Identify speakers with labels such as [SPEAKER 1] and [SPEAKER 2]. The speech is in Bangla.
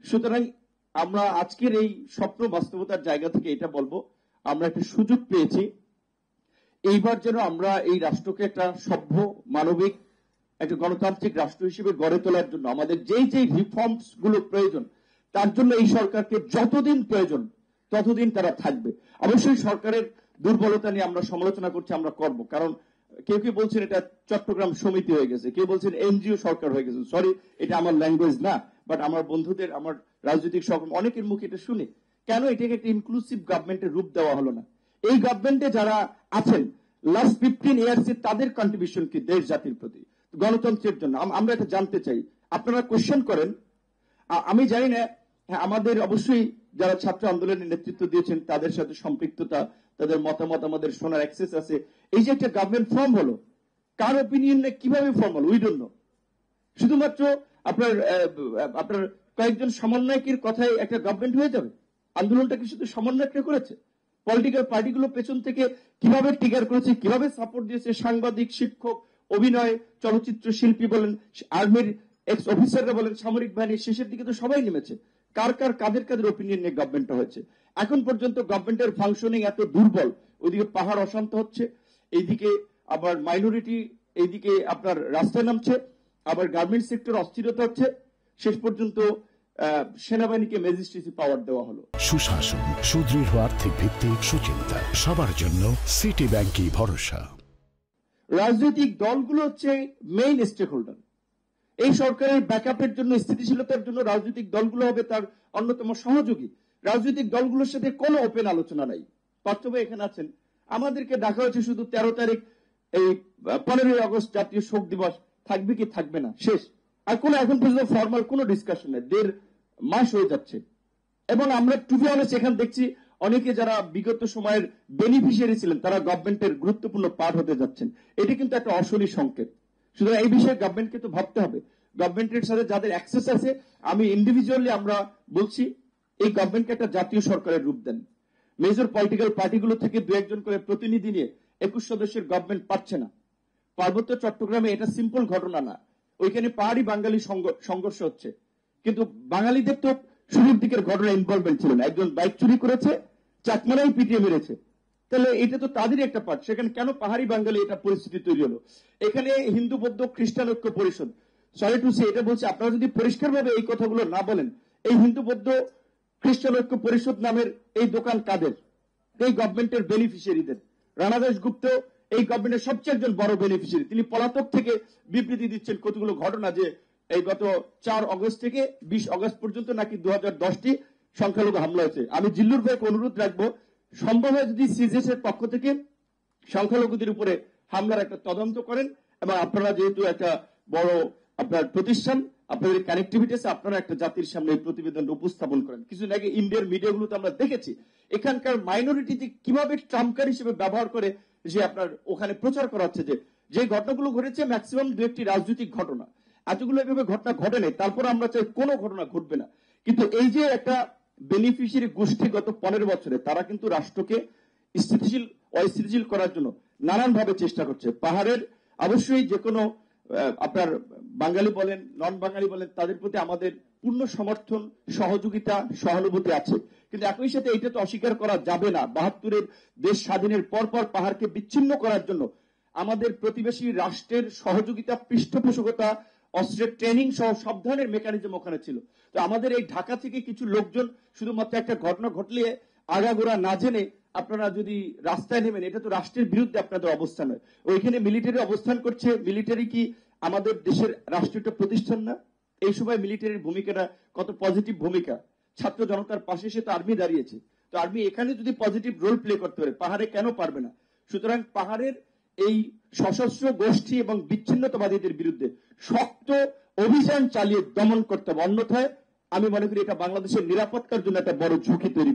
[SPEAKER 1] সুতরাং আমরা আজকের এই স্বপ্ন বাস্তবতার জায়গা থেকে এটা বলবো, আমরা একটা সুযোগ পেয়েছি এইবার যেন আমরা এই রাষ্ট্রকে একটা সভ্য, মানবিক, একটা গণতান্ত্রিক রাষ্ট্র হিসেবে গড়ে তোলার জন্য আমাদের যেই রিফর্মস গুলো প্রয়োজন, তার জন্য এই সরকারকে যতদিন প্রয়োজন ততদিন তারা থাকবে। অবশ্যই সরকারের দুর্বলতা নিয়ে আমরা সমালোচনা করছি, আমরা করব, কারণ কেউ কেউ বলছেন এটা চট্টগ্রাম সমিতি হয়ে গেছে, কেউ বলছেন এনজিও সরকার হয়ে গেছে। সরি, এটা আমার ল্যাঙ্গুয়েজ না, বাট আমার বন্ধুদের, আমার রাজনৈতিক সহকর্মী অনেকের মুখে এটা শুনি। কেন এটাকে একটা ইনক্লুসিভ গভর্নমেন্টের রূপ দেওয়া হলো না? এই গভর্নমেন্টে যারা আছেন লাস্ট 15 ইয়ার্স তাদের কন্ট্রিবিউশন কি দেশ জাতির প্রতি, গণতন্ত্রের জন্য? আমরা এটা জানতে চাই। আপনারা কোশ্চেন করেন, আমি জানি না, আমাদের অবশ্যই যারা ছাত্র আন্দোলনের নেতৃত্ব দিয়েছেন তাদের সাথে সম্পৃক্ততা, তাদের মতামত আমাদের শোনার অ্যাক্সেস আছে। এই যে একটা গভর্নমেন্ট ফর্ম হলো, কার অপিনিয়নে কিভাবে ফর্ম হলো উই ডোন্ট নো। শুধুমাত্র আপনার কয়েকজন সমন্বয়কের কথায় একটা গভর্নমেন্ট হয়ে যাবে? আন্দোলনটা কি শুধু সমন্বয়করা করেছে? পলিটিক্যাল পার্টিগুলো পেছন থেকে কিভাবে টিগার করেছে, কিভাবে সাপোর্ট দিয়েছে, সাংবাদিক, শিক্ষক, অভিনয়, চলচ্চিত্র শিল্পী বলেন, আর্মির এক্স অফিসাররা বলেন, সামরিক বাহিনীর শেষের দিকে তো সবাই নেমেছে। কাদের অপিনিয়ন নিয়ে গভর্নমেন্টটা হয়েছে? এখন পর্যন্ত গভর্নমেন্টের ফাংশনিং এত দুর্বল, ওইদিকে পাহাড় অশান্ত হচ্ছে, এইদিকে আবার মাইনরিটি, এইদিকে আপনার রাস্তায় নামছে, আবার গার্মেন্টস সেক্টর অস্থিরতা হচ্ছে, শেষ পর্যন্ত সেনাবাহিনীকে ম্যাজিস্ট্রেসি পাওয়ার দেওয়া হলো।
[SPEAKER 2] সুশাসন, সুদৃঢ় আর্থিক ভিত্তি, সুচিন্তা, সবার জন্য সিটি ব্যাংকই ভরসা।
[SPEAKER 1] রাজনৈতিক দলগুলো হচ্ছে মেইন স্টেক হোল্ডার। এই সরকারের ব্যাকআপের জন্য, স্থিতিশীলতার জন্য রাজনৈতিক দলগুলো হবে তার অন্যতম সহযোগী। রাজনৈতিক দলগুলোর সাথে কোনো ওপেন আলোচনা নাই। পার্থভাই এখানে আছেন, আমাদেরকে ডাকা হয়েছে শুধু 13 তারিখ, এই 15ই আগস্ট জাতীয় শোক দিবস, থাকবে কি থাকবে না, শেষ। আর কোনো এখন পর্যন্ত ফর্মাল কোনো ডিসকাশন নেই। 1.5 মাস হয়ে যাচ্ছে, এবং আমরা টু বি অনেস্ট এখানে দেখছি অনেকে যারা বিগত সময়ের বেনিফিশিয়ারি ছিলেন তারা গভর্নমেন্টের গুরুত্বপূর্ণ পার্ট হতে যাচ্ছেন। এটি কিন্তু একটা অশনি সংকেত। সুতরাং এই বিষয়ে গভর্নমেন্টকে তো ভাবতে হবে। গভর্নমেন্টের সাথে যাদের অ্যাক্সেস আছে, আমি ইন্ডিভিজুয়ালি আমরা বলছি এই গভর্নমেন্টকে একটা জাতীয় সরকারের রূপ দেন। মেজর পলিটিক্যাল পার্টিগুলো থেকে 2-1 করে প্রতিনিধি নিয়ে 21 সদস্যের গভর্নমেন্ট পাচ্ছে না। পার্বত্য চট্টগ্রামে এটা সিম্পল ঘটনা না, ওইখানে পাহাড়ি বাঙালি সংঘর্ষ হচ্ছে, কিন্তু বাঙালিদের তো শুরুর দিকের ঘটনা ইনভলভমেন্ট ছিল না। একজন বাইক চুরি করেছে, চাকমারাই পিটিয়ে মেরেছে, তাহলে এটা তো তাদেরই একটা পার্ট। সেখানে কেন পাহাড়ি বাঙালি এটা পরিস্থিতি তৈরি হলো? এখানে হিন্দু, বৌদ্ধ, খ্রিস্টান ঐক্য পরিষদ, সরি টু সে, এটা বলছে আপনারা যদি পরিষ্কারভাবে এই কথাগুলো না বলেন, এই হিন্দু, বৌদ্ধ, খ্রিস্টান ঐক্য পরিষদ নামের এই দোকান কাদের? এই গভর্নমেন্টের বেনিফিশিয়ারিদের। রানা দাশগুপ্ত এই গভর্নমেন্টের সবচেয়ে একজন বড় বেনিফিশিয়ারি। তিনি পলাতক থেকে বিবৃতি দিচ্ছেন কতগুলো ঘটনা, যে এই গত 4 অগস্ট থেকে 20 অগস্ট পর্যন্ত নাকি 2010টি সংখ্যালঘু হামলা হয়েছে। আমি জিল্লুর ভাইকে অনুরোধ রাখবো, সম্ভব হয় যদি সিজেস এর পক্ষ থেকে সংখ্যালঘুদের উপরে হামলার একটা তদন্ত করেন, এবং আপনারা যেহেতু একটা বড় আপনার প্রতিষ্ঠান, আপনাদের কানেক্টিভিটি আছে, আপনারা একটা জাতির সামনে এই প্রতিবেদন উপস্থাপন করেন। কিছুদিন আগে ইন্ডিয়ার মিডিয়াগুলোতে আমরা দেখেছি এখানকার মাইনরিটি যে কিভাবে ট্রাম্পকার হিসেবে ব্যবহার করে, যে আপনার ওখানে প্রচার করা হচ্ছে যে ঘটনাগুলো ঘটেছে ম্যাক্সিমাম 2-1টি রাজনৈতিক ঘটনা, এতগুলো এভাবে ঘটনা ঘটে নেই। তারপর আমরা চাই কোনো ঘটনা ঘটবে না, কিন্তু এই যে একটা বেনিফিশিয়ারি গোষ্ঠী গত 15 বছরে তারা কিন্তু রাষ্ট্রকে অস্থিতিশীল করার জন্য নানানভাবে চেষ্টা করছে। পাহাড়ের অবশ্যই যে কোনো আপনার বাঙালি বলেন, নন বাঙালি বলেন, তাদের প্রতি আমাদের পূর্ণ সমর্থন, সহযোগিতা, সহানুভূতি আছে, কিন্তু একই সাথে এটা তো অস্বীকার করা যাবে না 72-এর দেশ স্বাধীনের পর পাহাড়কে বিচ্ছিন্ন করার জন্য আমাদের প্রতিবেশী রাষ্ট্রের সহযোগিতা, পৃষ্ঠপোষকতা, অস্ত্রের ট্রেনিং সহ সব ধরনের মেকানিজম ওখানে ছিল। তো আমাদের এই ঢাকা থেকে কিছু লোকজন শুধুমাত্র একটা ঘটনা ঘটলে আগাগোড়া না জেনে আপনারা যদি রাস্তায় নেমেন, এটা তো রাষ্ট্রের বিরুদ্ধে আপনাদের অবস্থান হয়। ওইখানে মিলিটারি অবস্থান করছে, মিলিটারি কি আমাদের দেশের রাষ্ট্রীয় প্রতিষ্ঠান না? এই সময় মিলিটারির ভূমিকাটা কত পজিটিভ ভূমিকা। ছাত্র জনতার পাশে সে তো আর্মি দাঁড়িয়েছে, তো আর্মি এখানে যদি পজিটিভ রোল প্লে করতে পারে, পাহাড়ে কেন পারবে না? সুতরাং পাহাড়ের এই সশস্ত্র গোষ্ঠী এবং বিচ্ছিন্নতাবাদীদের বিরুদ্ধে শক্ত অভিযান চালিয়ে দমন করতে হবে, অন্যথায় আমি মনে করি এটা বাংলাদেশের নিরাপত্তার জন্য একটা বড় ঝুঁকি তৈরি করে।